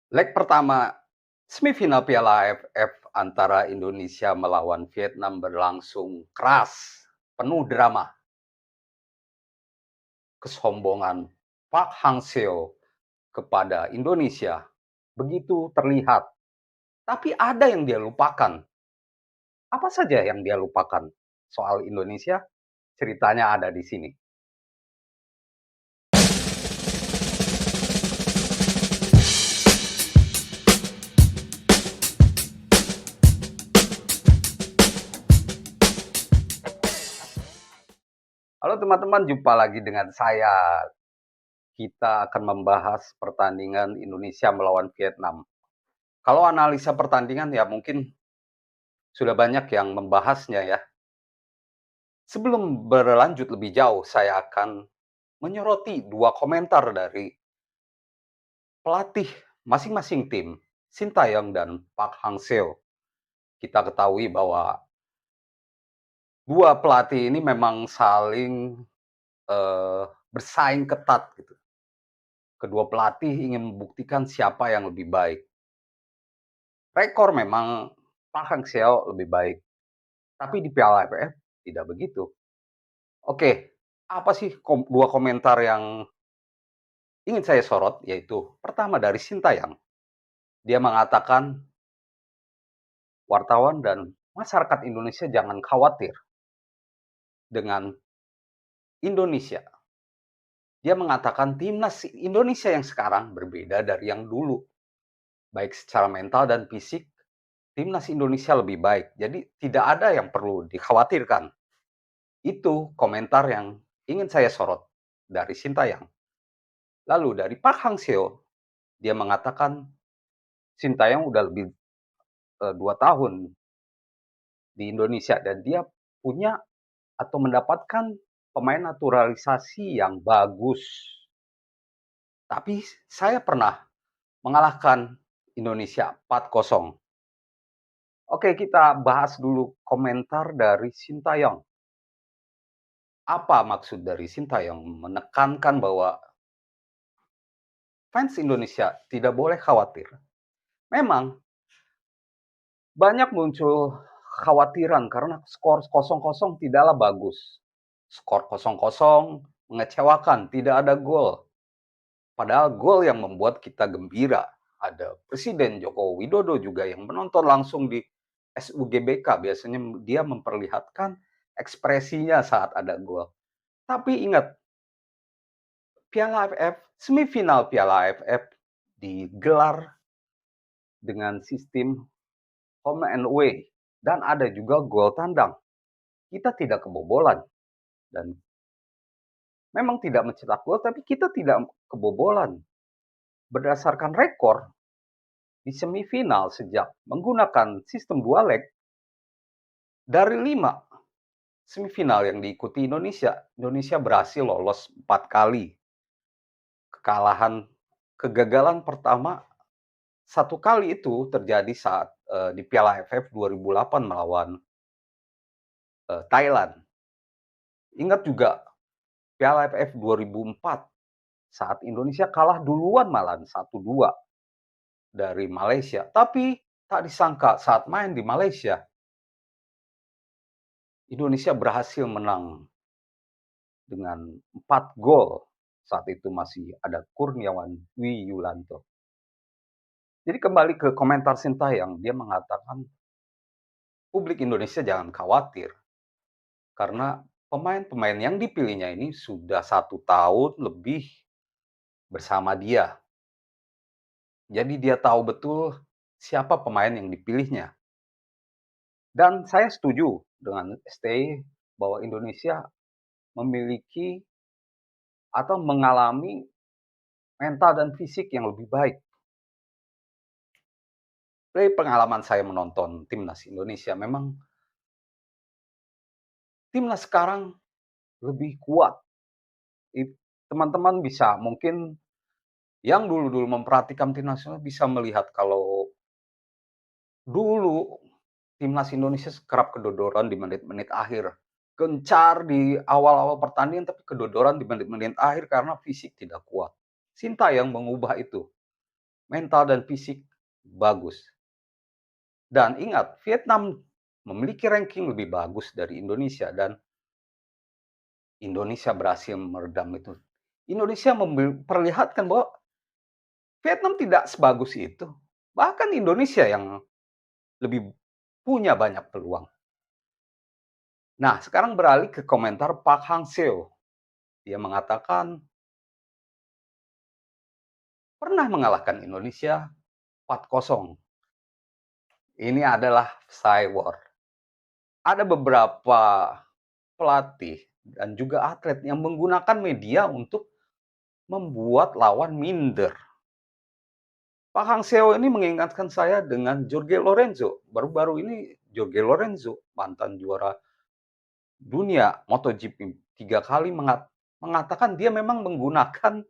Leg pertama semifinal Piala AFF antara Indonesia melawan Vietnam berlangsung keras, penuh drama. Kesombongan Park Hang-seo kepada Indonesia begitu terlihat, tapi ada yang dia lupakan. Apa saja yang dia lupakan soal Indonesia? Ceritanya ada di sini. Halo teman-teman, jumpa lagi dengan saya. Kita akan membahas pertandingan Indonesia melawan Vietnam. Kalau analisa pertandingan ya mungkin sudah banyak yang membahasnya ya. Sebelum berlanjut lebih jauh, saya akan menyoroti dua komentar dari pelatih masing-masing tim, Sintayong dan Park Hang-seo. Kita ketahui bahwa dua pelatih ini memang saling bersaing ketat gitu. Kedua pelatih ingin membuktikan siapa yang lebih baik. Rekor memang Park Hang-seo lebih baik, tapi di Piala AFF tidak begitu. Oke, apa sih dua komentar yang ingin saya sorot? Yaitu pertama dari Sintayong. Dia mengatakan wartawan dan masyarakat Indonesia jangan khawatir dengan Indonesia. Dia mengatakan timnas Indonesia yang sekarang berbeda dari yang dulu. Baik secara mental dan fisik, timnas Indonesia lebih baik. Jadi tidak ada yang perlu dikhawatirkan. Itu komentar yang ingin saya sorot dari Sintayong. Lalu dari Park Hang-seo, dia mengatakan Sintayong udah lebih 2 tahun di Indonesia dan dia punya atau mendapatkan pemain naturalisasi yang bagus. Tapi saya pernah mengalahkan Indonesia 4-0. Oke, kita bahas dulu komentar dari Sintayong. Apa maksud dari Sintayong menekankan bahwa fans Indonesia tidak boleh khawatir? Memang banyak muncul khawatiran karena skor 0-0 tidaklah bagus. Skor 0-0 mengecewakan, tidak ada gol. Padahal gol yang membuat kita gembira. Ada Presiden Joko Widodo juga yang menonton langsung di SUGBK. Biasanya dia memperlihatkan ekspresinya saat ada gol. Tapi ingat, Piala AFF, semifinal Piala AFF digelar dengan sistem home and away. Dan ada juga gol tandang. Kita tidak kebobolan. Dan memang tidak mencetak gol, tapi kita tidak kebobolan. Berdasarkan rekor, di semifinal sejak menggunakan sistem 2 leg, dari 5 semifinal yang diikuti Indonesia, Indonesia berhasil lolos 4 kali. Kegagalan pertama 1 kali itu terjadi saat di Piala AFF 2008 melawan Thailand. Ingat juga Piala AFF 2004 saat Indonesia kalah duluan malah 1-2 dari Malaysia. Tapi tak disangka saat main di Malaysia, Indonesia berhasil menang dengan 4 gol. Saat itu masih ada Kurniawan Dwi Yulanto. Jadi kembali ke komentar Sintayong, dia mengatakan publik Indonesia jangan khawatir karena pemain-pemain yang dipilihnya ini sudah 1 tahun lebih bersama dia. Jadi dia tahu betul siapa pemain yang dipilihnya. Dan saya setuju dengan STY bahwa Indonesia memiliki atau mengalami mental dan fisik yang lebih baik. Dari pengalaman saya menonton timnas Indonesia, memang timnas sekarang lebih kuat. Teman-teman bisa mungkin yang dulu-dulu memperhatikan tim nasional bisa melihat kalau dulu timnas Indonesia kerap kedodoran di menit-menit akhir. Gencar di awal-awal pertandingan tapi kedodoran di menit-menit akhir karena fisik tidak kuat. Sintayong mengubah itu. mental dan fisik bagus. Dan ingat, Vietnam memiliki ranking lebih bagus dari Indonesia dan Indonesia berhasil meredam itu. Indonesia memperlihatkan bahwa Vietnam tidak sebagus itu. Bahkan Indonesia yang lebih punya banyak peluang. Nah, sekarang beralih ke komentar Pak Hang Seo. Dia mengatakan pernah mengalahkan Indonesia 4-0. Ini adalah Cywar. Ada beberapa pelatih dan juga atlet yang menggunakan media untuk membuat lawan minder. Pak Hang Seo ini mengingatkan saya dengan Jorge Lorenzo. Baru-baru ini Jorge Lorenzo, mantan juara dunia MotoGP 3 kali, mengatakan dia memang menggunakan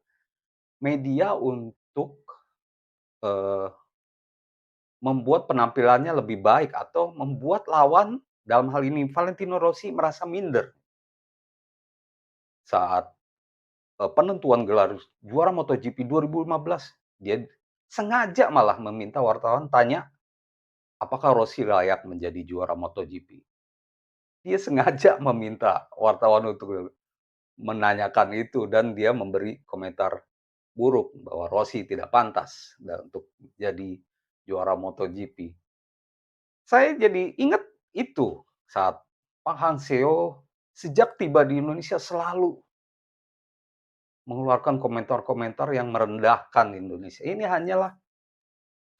media untuk membuat penampilannya lebih baik atau membuat lawan, dalam hal ini Valentino Rossi, merasa minder saat penentuan gelar juara MotoGP 2015. Dia sengaja malah meminta wartawan tanya apakah Rossi layak menjadi juara MotoGP. Dia sengaja meminta wartawan untuk menanyakan itu dan dia memberi komentar buruk bahwa Rossi tidak pantas untuk jadi juara MotoGP. Saya jadi ingat itu saat Pak Hang Seo sejak tiba di Indonesia selalu mengeluarkan komentar-komentar yang merendahkan Indonesia. Ini hanyalah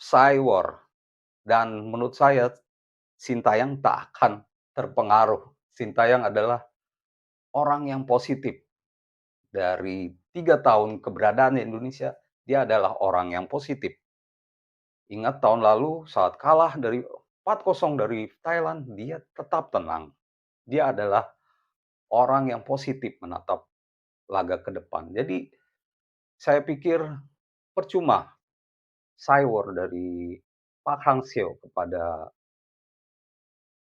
Cywar dan menurut saya Sintayong tak akan terpengaruh. Sintayong adalah orang yang positif. Dari 3 tahun keberadaan di Indonesia, dia adalah orang yang positif. Ingat tahun lalu saat kalah dari 4-0 dari Thailand, dia tetap tenang. Dia adalah orang yang positif menatap laga ke depan. Jadi saya pikir percuma Cywar dari Pak Hang Seo kepada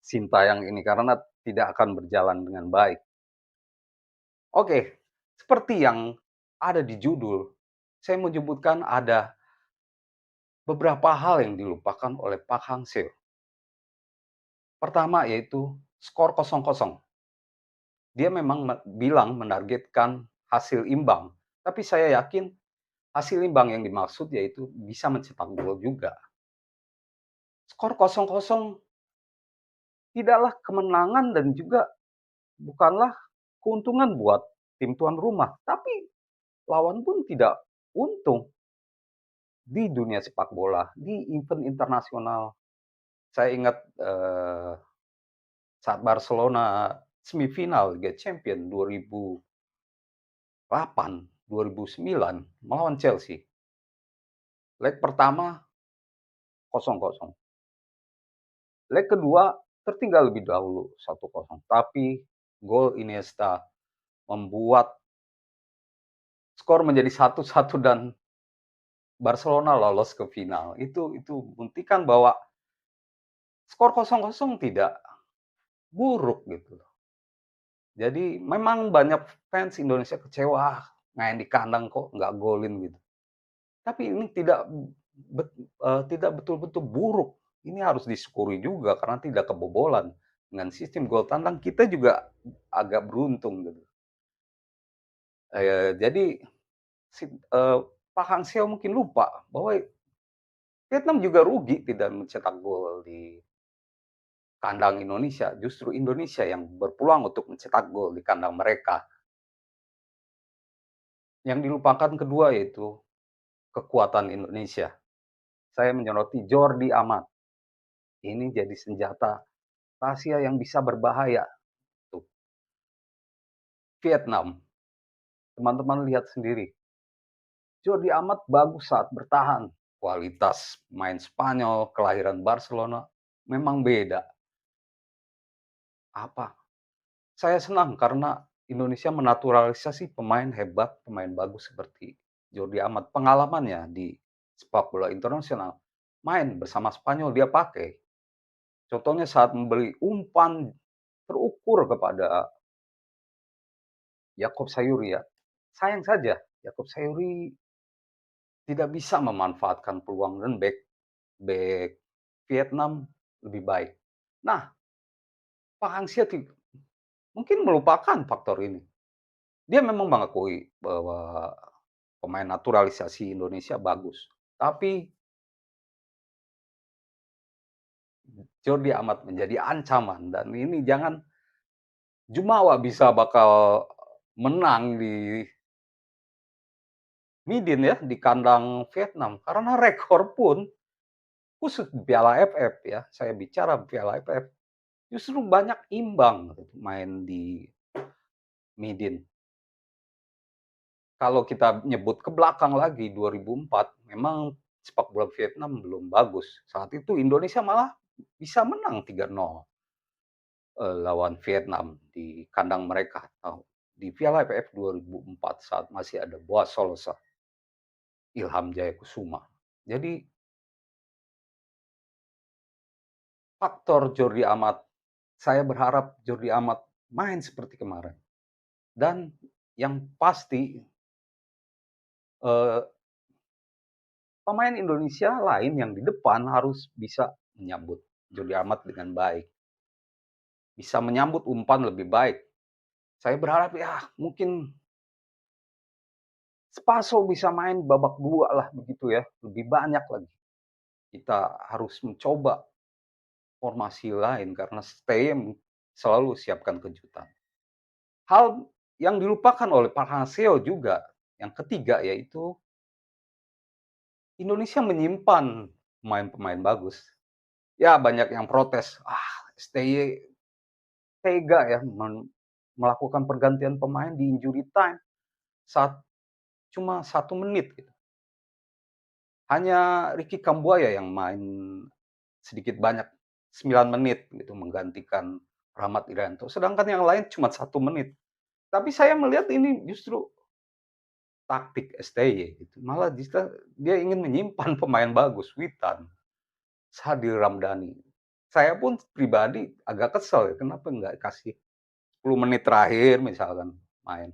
Sintayong ini karena tidak akan berjalan dengan baik. Oke, seperti yang ada di judul, saya menyebutkan ada beberapa hal yang dilupakan oleh Pak Hang Seo. Pertama yaitu skor 0-0. Dia memang bilang menargetkan hasil imbang, tapi saya yakin hasil imbang yang dimaksud yaitu bisa mencetak gol juga. Skor 0-0 tidaklah kemenangan dan juga bukanlah keuntungan buat tim tuan rumah, tapi lawan pun tidak untung di dunia sepak bola, di event internasional. Saya ingat saat Barcelona semifinal Liga Champions 2008, 2009 melawan Chelsea. Leg pertama 0-0. Leg kedua tertinggal lebih dahulu 1-0, tapi gol Iniesta membuat skor menjadi 1-1 dan Barcelona lolos ke final. Itu buktikan bahwa skor 0-0 tidak buruk gitu loh. Jadi memang banyak fans Indonesia kecewa, main di kandang kok nggak golin gitu. Tapi ini tidak betul-betul buruk. Ini harus disyukuri juga karena tidak kebobolan. Dengan sistem gol tandang kita juga agak beruntung gitu. Jadi Pak Hang Seo mungkin lupa bahwa Vietnam juga rugi tidak mencetak gol di kandang Indonesia. Justru Indonesia yang berpeluang untuk mencetak gol di kandang mereka. Yang dilupakan kedua yaitu kekuatan Indonesia. Saya menyoroti Jordi Amat. Ini jadi senjata rahasia yang bisa berbahaya untuk Vietnam. Teman-teman lihat sendiri. Jordi Amat bagus saat bertahan. Kualitas main Spanyol, kelahiran Barcelona, memang beda. Apa? Saya senang karena Indonesia menaturalisasi pemain hebat, pemain bagus seperti Jordi Amat. Pengalamannya di sepak bola internasional, main bersama Spanyol dia pakai. Contohnya saat memberi umpan terukur kepada Yakob Sayuri ya. Sayang saja Yakob Sayuri tidak bisa memanfaatkan peluang dan bek Vietnam lebih baik. Nah, Pak Hangzhou mungkin melupakan faktor ini. Dia memang mengakui bahwa pemain naturalisasi Indonesia bagus, tapi Jordi Amat menjadi ancaman dan ini jangan jumawa bisa bakal menang di Midin ya, di kandang Vietnam. Karena rekor pun, khusus Piala AFF ya, saya bicara Piala AFF, justru banyak imbang main di Midin. Kalau kita nyebut ke belakang lagi 2004, memang sepak bola Vietnam belum bagus. Saat itu Indonesia malah bisa menang 3-0 lawan Vietnam di kandang mereka. Di Piala AFF 2004 saat masih ada Boas Solosa, Ilham Jayakusuma. Jadi faktor Jordi Amat, saya berharap Jordi Amat main seperti kemarin. Dan yang pasti eh, pemain Indonesia lain yang di depan harus bisa menyambut Jordi Amat dengan baik. Bisa menyambut umpan lebih baik. Saya berharap ya mungkin Spaso bisa main babak 2 lah begitu ya, lebih banyak lagi. Kita harus mencoba formasi lain karena Stayem selalu siapkan kejutan. Hal yang dilupakan oleh Pak Hangzhou juga, yang ketiga yaitu Indonesia menyimpan pemain-pemain bagus. Ya banyak yang protes, STY tega ya melakukan pergantian pemain di injury time saat cuma 1 menit gitu. Hanya Ricky Kambuaya yang main sedikit banyak 9 menit gitu menggantikan Rahmat Irianto, sedangkan yang lain cuma 1 menit. Tapi saya melihat ini justru taktik STY gitu, malah dia ingin menyimpan pemain bagus, Witan, Sadil Ramdhani. Saya pun pribadi agak kesel ya, kenapa nggak kasih 10 menit terakhir misalkan main.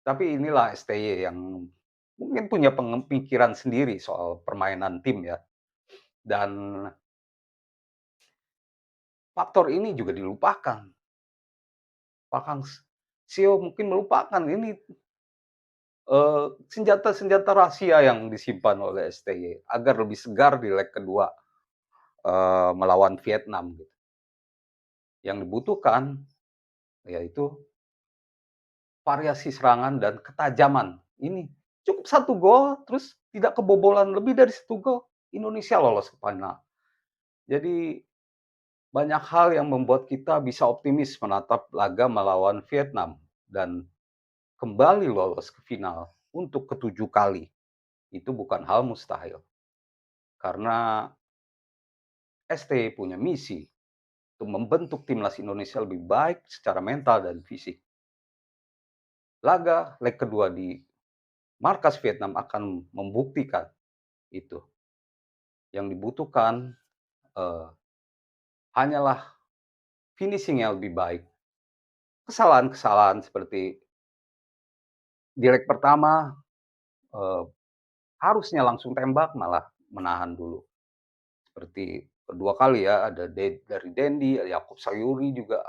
Tapi inilah STY yang mungkin punya pemikiran sendiri soal permainan tim ya. Dan faktor ini juga dilupakan. Pak Hangzhou mungkin melupakan ini senjata-senjata rahasia yang disimpan oleh STY agar lebih segar di leg kedua melawan Vietnam gitu. Yang dibutuhkan yaitu variasi serangan dan ketajaman. Ini cukup 1 gol, terus tidak kebobolan lebih dari 1 gol, Indonesia lolos ke final. Jadi banyak hal yang membuat kita bisa optimis menatap laga melawan Vietnam dan kembali lolos ke final untuk ke-7 kali. Itu bukan hal mustahil. Karena ST punya misi untuk membentuk timnas Indonesia lebih baik secara mental dan fisik. Laga leg kedua di markas Vietnam akan membuktikan itu. Yang dibutuhkan hanyalah finishing yang lebih baik. Kesalahan-kesalahan seperti di leg pertama eh, harusnya langsung tembak malah menahan dulu. Seperti kedua kali ya ada dari Dendi, Yakub Sayuri juga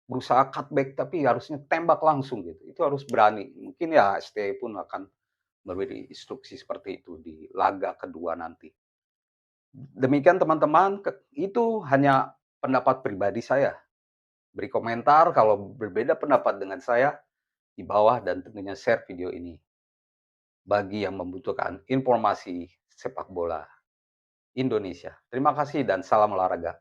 berusaha cutback tapi harusnya tembak langsung gitu. Itu harus berani. Mungkin ya STI pun akan memberi instruksi seperti itu di laga kedua nanti. Demikian teman-teman, itu hanya pendapat pribadi saya. Beri komentar kalau berbeda pendapat dengan saya di bawah dan tentunya share video ini bagi yang membutuhkan informasi sepak bola Indonesia. Terima kasih dan salam olahraga.